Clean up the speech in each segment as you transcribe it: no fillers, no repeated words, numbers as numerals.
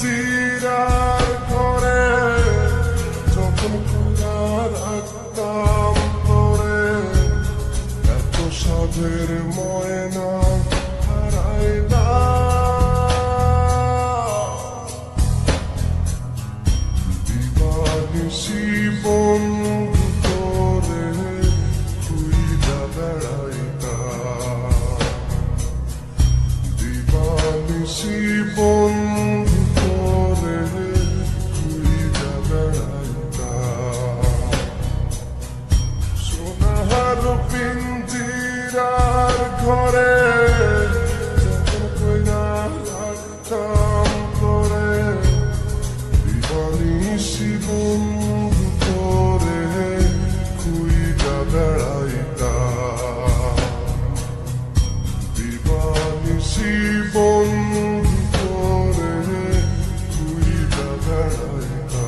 পিঞ্জিরার ঘরে যখন খোলা রাখতাম তোরে, এত সাধের ময়না হারাইলাম। দিবানিশি বন্ধু তোরে খুইলা বেড়াইতাম, দিবানিশি বন্ধু তোরে খুইলা বেড়াইতাম। সোনার পিঞ্জিরার ঘরে যখন কইরা রাখতাম তোরে, দিবানিশি বন্ধু তোরে খুইলা বেড়াইতাম, দিবানিশি বন্ধু তোরে খুইলা বেড়াইতাম।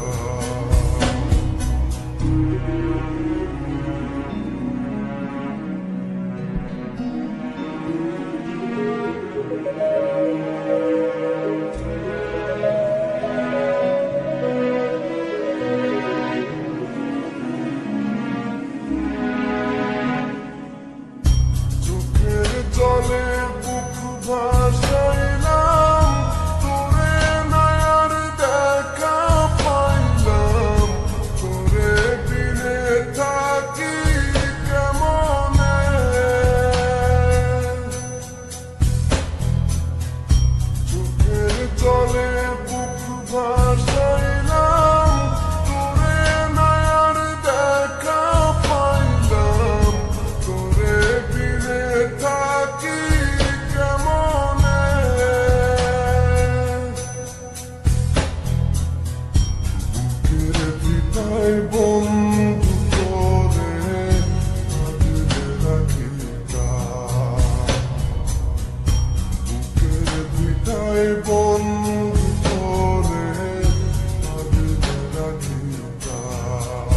চোখের জলে বুক ভাসাইলাম, তোরে নয়ার দেখা পাইলাম, তোরে বিনে থাকি কেমনে। চোখের জলে বুক ভাসাইলাম, তোরে নয়ার দেখা পাইলাম, তোরে বিনে থাকি কেমনে। বুকের ভিটায় বন্ধু তোরে আগলে রাখিতাম, বুকের ভিটায় বন্ধু তোরে আগলে রাখিতাম।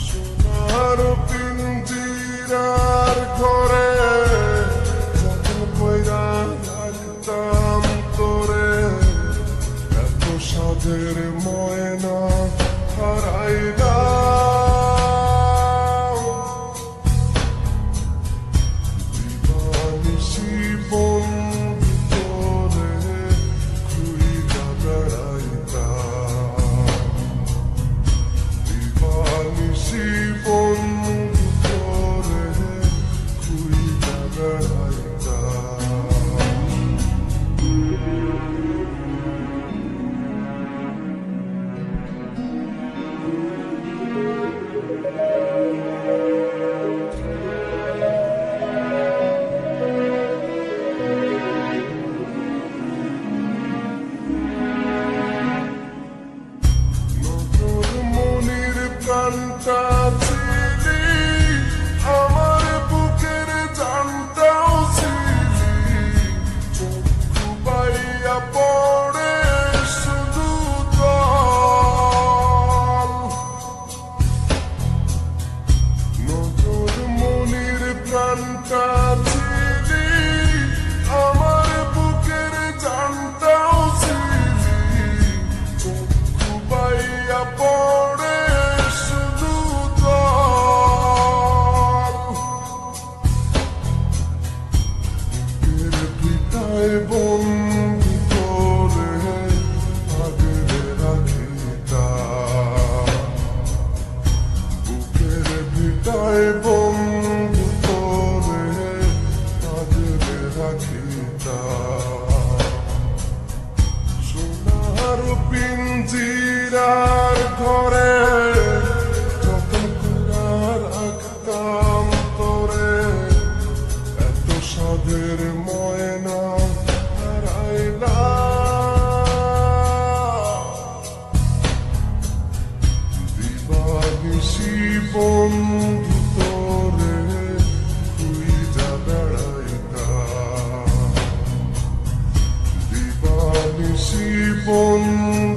সোনার পিঞ্জিরার ঘরে যখন কইরা রাখতাম তোরে, এত সাধের ময়না হারাইলাম। দিবানিশি বন্ধু তোরে খুইলা বেড়াইতাম, দিবানিশি বন্ধু তোরে খুইলা বেড়াইতাম। নতুন মনির প্রাণটা ছিলি, আমার বুকের জানটাও ছিলি, চক্ষু বাইয়া পড়ে শুধু জল। নতুন মনির প্রাণটা ছিলি, আমার বুকের জানটাও ছিলি, চক্ষু বাইয়া পড়ে শুধু জল। বুকের ভিটায় বন্ধু তোরে আগলে রাখিতাম, বুকের ভিটায় বন্ধু তোরে আগলে রাখিতাম। সোনার পিঞ্জিরার ঘরে যখন খোলা রাখতাম তোরে, এত সাধের ময়না হারাইলাম। দিবানিশি বন্ধু তোরে খুইলা বেড়াইতাম, দিবানিশি বন্ধু